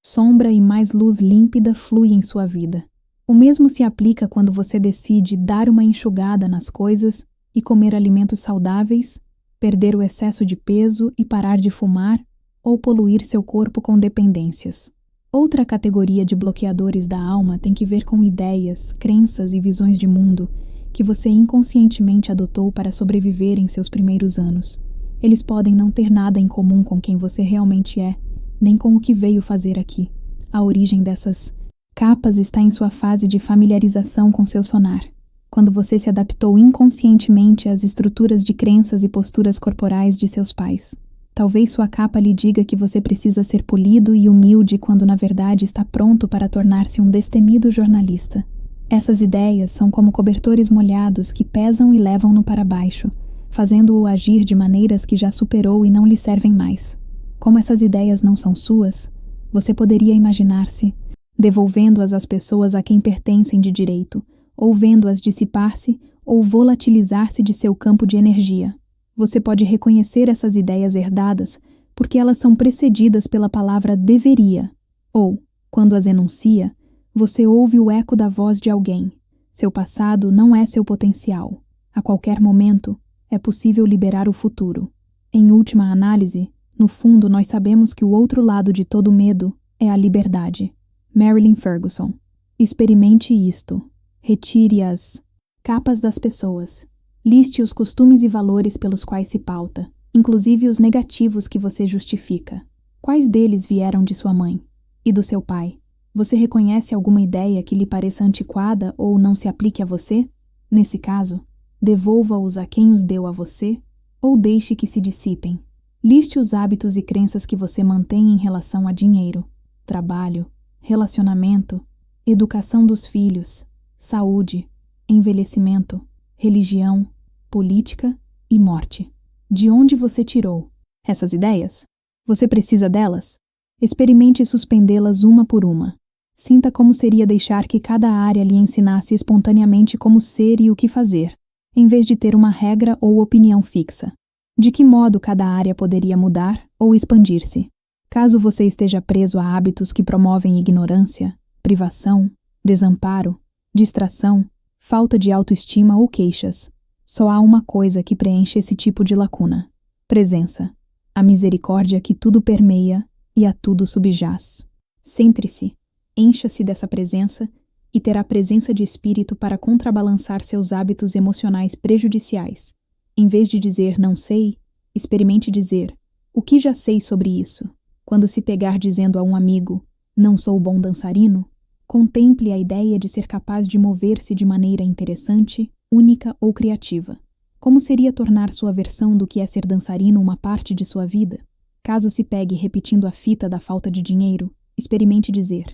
Sombra e mais luz límpida flui em sua vida. O mesmo se aplica quando você decide dar uma enxugada nas coisas e comer alimentos saudáveis, perder o excesso de peso e parar de fumar ou poluir seu corpo com dependências. Outra categoria de bloqueadores da alma tem que ver com ideias, crenças e visões de mundo que você inconscientemente adotou para sobreviver em seus primeiros anos. Eles podem não ter nada em comum com quem você realmente é, nem com o que veio fazer aqui. A origem dessas capas está em sua fase de familiarização com seu sonar, quando você se adaptou inconscientemente às estruturas de crenças e posturas corporais de seus pais. Talvez sua capa lhe diga que você precisa ser polido e humilde quando na verdade está pronto para tornar-se um destemido jornalista. Essas ideias são como cobertores molhados que pesam e levam-no para baixo, fazendo-o agir de maneiras que já superou e não lhe servem mais. Como essas ideias não são suas, você poderia imaginar-se devolvendo-as às pessoas a quem pertencem de direito, ou vendo-as dissipar-se ou volatilizar-se de seu campo de energia. Você pode reconhecer essas ideias herdadas porque elas são precedidas pela palavra deveria, ou, quando as enuncia, você ouve o eco da voz de alguém. Seu passado não é seu potencial. A qualquer momento, é possível liberar o futuro. Em última análise, no fundo nós sabemos que o outro lado de todo medo é a liberdade. Marilyn Ferguson. Experimente isto. Retire as capas das pessoas. Liste os costumes e valores pelos quais se pauta, inclusive os negativos que você justifica. Quais deles vieram de sua mãe? E do seu pai? Você reconhece alguma ideia que lhe pareça antiquada ou não se aplique a você? Nesse caso, devolva-os a quem os deu a você ou deixe que se dissipem. Liste os hábitos e crenças que você mantém em relação a dinheiro, trabalho, relacionamento, educação dos filhos, saúde, envelhecimento, religião, política e morte. De onde você tirou essas ideias? Você precisa delas? Experimente suspendê-las uma por uma. Sinta como seria deixar que cada área lhe ensinasse espontaneamente como ser e o que fazer, em vez de ter uma regra ou opinião fixa. De que modo cada área poderia mudar ou expandir-se? Caso você esteja preso a hábitos que promovem ignorância, privação, desamparo, distração, falta de autoestima ou queixas, só há uma coisa que preenche esse tipo de lacuna: presença, a misericórdia que tudo permeia e a tudo subjaz. Centre-se, encha-se dessa presença e terá presença de espírito para contrabalançar seus hábitos emocionais prejudiciais. Em vez de dizer não sei, experimente dizer o que já sei sobre isso. Quando se pegar dizendo a um amigo não sou bom dançarino, contemple a ideia de ser capaz de mover-se de maneira interessante, única ou criativa. Como seria tornar sua versão do que é ser dançarino uma parte de sua vida? Caso se pegue repetindo a fita da falta de dinheiro, experimente dizer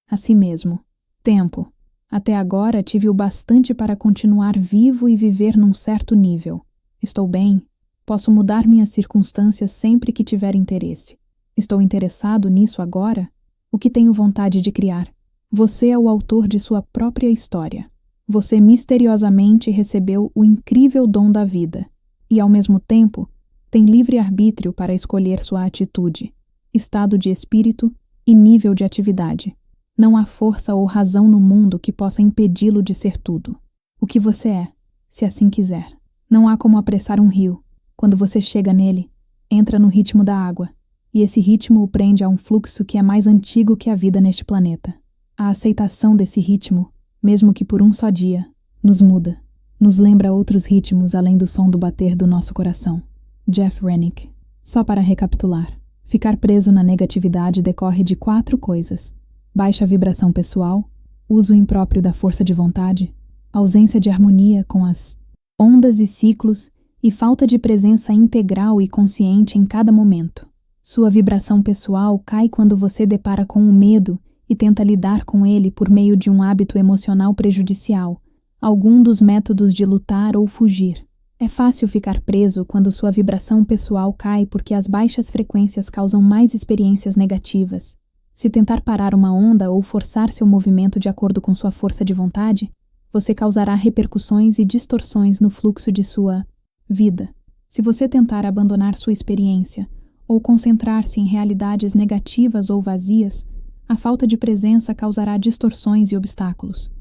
a si mesmo: tempo. Até agora tive o bastante para continuar vivo e viver num certo nível. Estou bem. Posso mudar minhas circunstâncias sempre que tiver interesse. Estou interessado nisso agora? O que tenho vontade de criar? Você é o autor de sua própria história. Você misteriosamente recebeu o incrível dom da vida e, ao mesmo tempo, tem livre-arbítrio para escolher sua atitude, estado de espírito e nível de atividade. Não há força ou razão no mundo que possa impedi-lo de ser tudo o que você é, se assim quiser. Não há como apressar um rio. Quando você chega nele, entra no ritmo da água, e esse ritmo o prende a um fluxo que é mais antigo que a vida neste planeta. A aceitação desse ritmo, mesmo que por um só dia, nos muda, nos lembra outros ritmos além do som do bater do nosso coração. Jeff Rennick. Só para recapitular, ficar preso na negatividade decorre de 4 coisas: baixa vibração pessoal, uso impróprio da força de vontade, ausência de harmonia com as ondas e ciclos e falta de presença integral e consciente em cada momento. Sua vibração pessoal cai quando você depara com o medo e tenta lidar com ele por meio de um hábito emocional prejudicial, algum dos métodos de lutar ou fugir. É fácil ficar preso quando sua vibração pessoal cai porque as baixas frequências causam mais experiências negativas. Se tentar parar uma onda ou forçar seu movimento de acordo com sua força de vontade, você causará repercussões e distorções no fluxo de sua vida. Se você tentar abandonar sua experiência ou concentrar-se em realidades negativas ou vazias, a falta de presença causará distorções e obstáculos.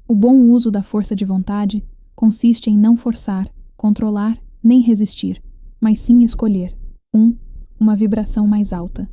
O bom uso da força de vontade consiste em não forçar, controlar nem resistir, mas sim escolher: 1. Uma vibração mais alta.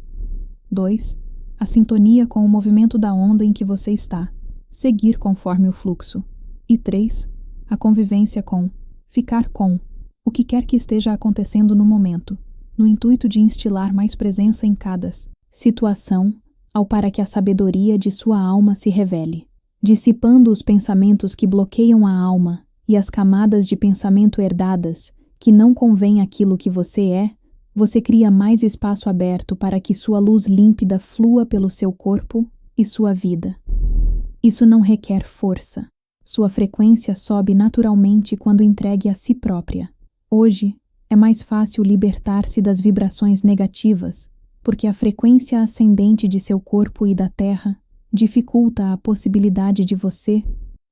2. A sintonia com o movimento da onda em que você está, seguir conforme o fluxo. E 3. A convivência com, ficar com, o que quer que esteja acontecendo no momento, no intuito de instilar mais presença em cada situação, ao para que a sabedoria de sua alma se revele, dissipando os pensamentos que bloqueiam a alma e as camadas de pensamento herdadas que não convém aquilo que você é. Você cria mais espaço aberto para que sua luz límpida flua pelo seu corpo e sua vida. Isso não requer força. Sua frequência sobe naturalmente quando entregue a si própria. Hoje, é mais fácil libertar-se das vibrações negativas, porque a frequência ascendente de seu corpo e da Terra dificulta a possibilidade de você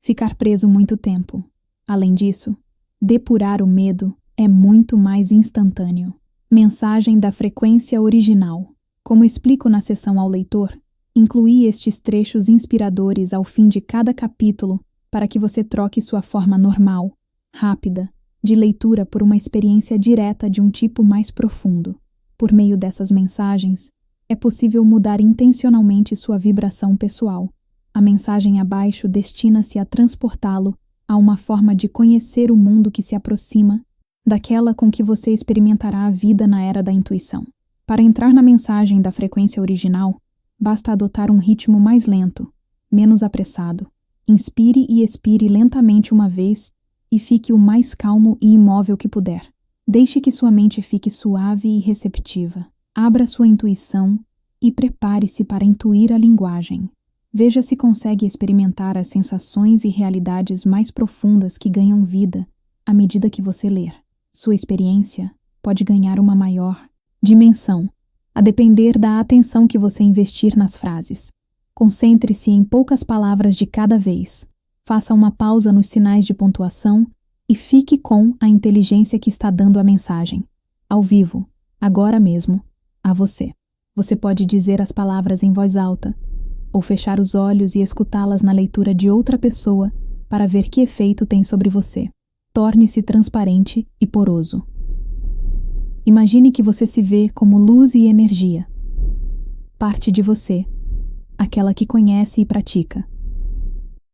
ficar preso muito tempo. Além disso, depurar o medo é muito mais instantâneo. Mensagem da frequência original. Como explico na sessão ao leitor, incluí estes trechos inspiradores ao fim de cada capítulo para que você troque sua forma normal, rápida, de leitura por uma experiência direta de um tipo mais profundo. Por meio dessas mensagens, é possível mudar intencionalmente sua vibração pessoal. A mensagem abaixo destina-se a transportá-lo a uma forma de conhecer o mundo que se aproxima daquela com que você experimentará a vida na era da intuição. Para entrar na mensagem da frequência original, Basta adotar um ritmo mais lento, menos apressado. Inspire e expire lentamente uma vez e fique o mais calmo e imóvel que puder. Deixe que sua mente fique suave e receptiva. Abra sua intuição e prepare-se para intuir a linguagem. Veja se consegue experimentar as sensações e realidades mais profundas que ganham vida à medida que você ler. Sua experiência pode ganhar uma maior dimensão, a depender da atenção que você investir nas frases. Concentre-se em poucas palavras de cada vez. Faça uma pausa nos sinais de pontuação e fique com a inteligência que está dando a mensagem. Ao vivo, agora mesmo, a você. Você pode dizer as palavras em voz alta, ou fechar os olhos e escutá-las na leitura de outra pessoa para ver que efeito tem sobre você. Torne-se transparente e poroso. Imagine que você se vê como luz e energia. Parte de você, aquela que conhece e pratica.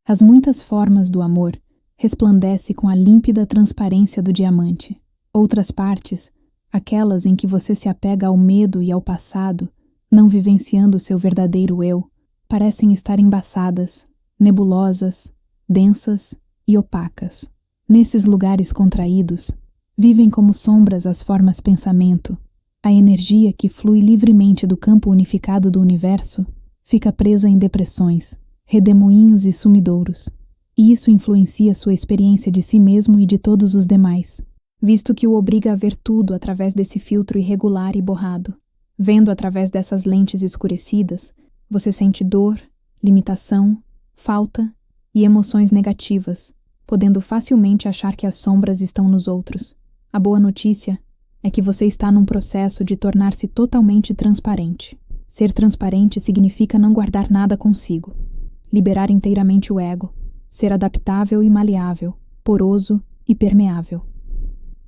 As muitas formas do amor resplandece com a límpida transparência do diamante. Outras partes, aquelas em que você se apega ao medo e ao passado, não vivenciando seu verdadeiro eu, parecem estar embaçadas, nebulosas, densas e opacas. Nesses lugares contraídos, vivem como sombras as formas pensamento. A energia que flui livremente do campo unificado do universo fica presa em depressões, redemoinhos e sumidouros. E isso influencia sua experiência de si mesmo e de todos os demais, visto que o obriga a ver tudo através desse filtro irregular e borrado. Vendo através dessas lentes escurecidas, você sente dor, limitação, falta e emoções negativas, podendo facilmente achar que as sombras estão nos outros. A boa notícia é que você está num processo de tornar-se totalmente transparente. Ser transparente significa não guardar nada consigo, liberar inteiramente o ego, ser adaptável e maleável, poroso e permeável.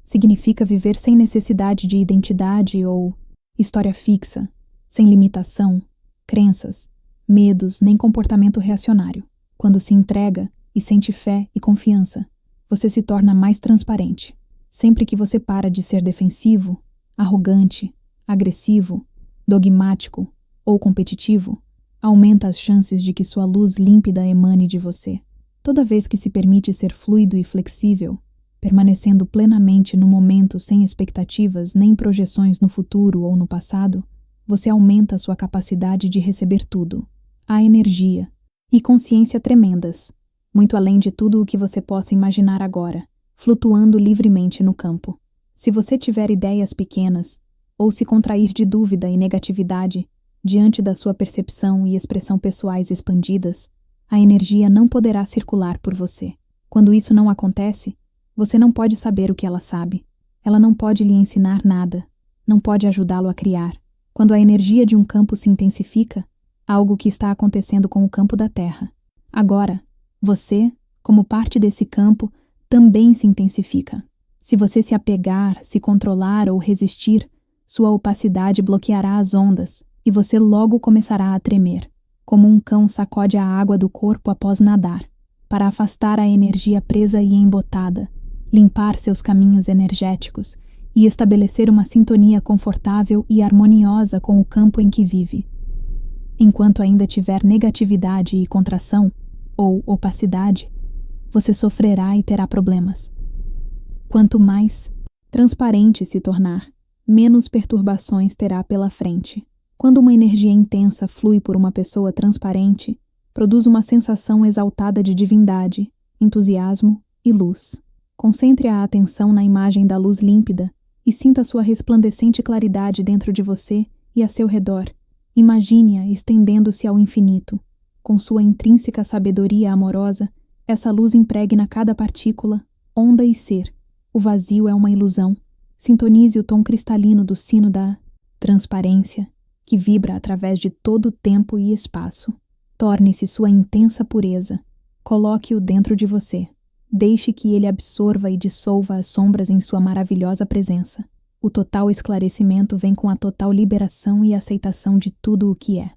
Significa viver sem necessidade de identidade ou história fixa, sem limitação, crenças, medos nem comportamento reacionário. Quando se entrega e sente fé e confiança, você se torna mais transparente. Sempre que você para de ser defensivo, arrogante, agressivo, dogmático ou competitivo, aumenta as chances de que sua luz límpida emane de você. Toda vez que se permite ser fluido e flexível, permanecendo plenamente no momento sem expectativas nem projeções no futuro ou no passado, você aumenta sua capacidade de receber tudo. A energia e consciência tremendas, muito além de tudo o que você possa imaginar agora, flutuando livremente no campo. Se você tiver ideias pequenas, ou se contrair de dúvida e negatividade diante da sua percepção e expressão pessoais expandidas, a energia não poderá circular por você. Quando isso não acontece, você não pode saber o que ela sabe. Ela não pode lhe ensinar nada, não pode ajudá-lo a criar. Quando a energia de um campo se intensifica, algo que está acontecendo com o campo da Terra. Agora, você, como parte desse campo, também se intensifica. Se você se apegar, se controlar ou resistir, sua opacidade bloqueará as ondas e você logo começará a tremer, como um cão sacode a água do corpo após nadar, para afastar a energia presa e embotada, limpar seus caminhos energéticos e estabelecer uma sintonia confortável e harmoniosa com o campo em que vive. Enquanto ainda tiver negatividade e contração, ou opacidade, você sofrerá e terá problemas. Quanto mais transparente se tornar, menos perturbações terá pela frente. Quando uma energia intensa flui por uma pessoa transparente, produz uma sensação exaltada de divindade, entusiasmo e luz. Concentre a atenção na imagem da luz límpida e sinta sua resplandecente claridade dentro de você e a seu redor. Imagine-a estendendo-se ao infinito. Com sua intrínseca sabedoria amorosa, essa luz impregna cada partícula, onda e ser. O vazio é uma ilusão. Sintonize o tom cristalino do sino da transparência, que vibra através de todo o tempo e espaço. Torne-se sua intensa pureza. Coloque-o dentro de você. Deixe que ele absorva e dissolva as sombras em sua maravilhosa presença. O total esclarecimento vem com a total liberação e aceitação de tudo o que é.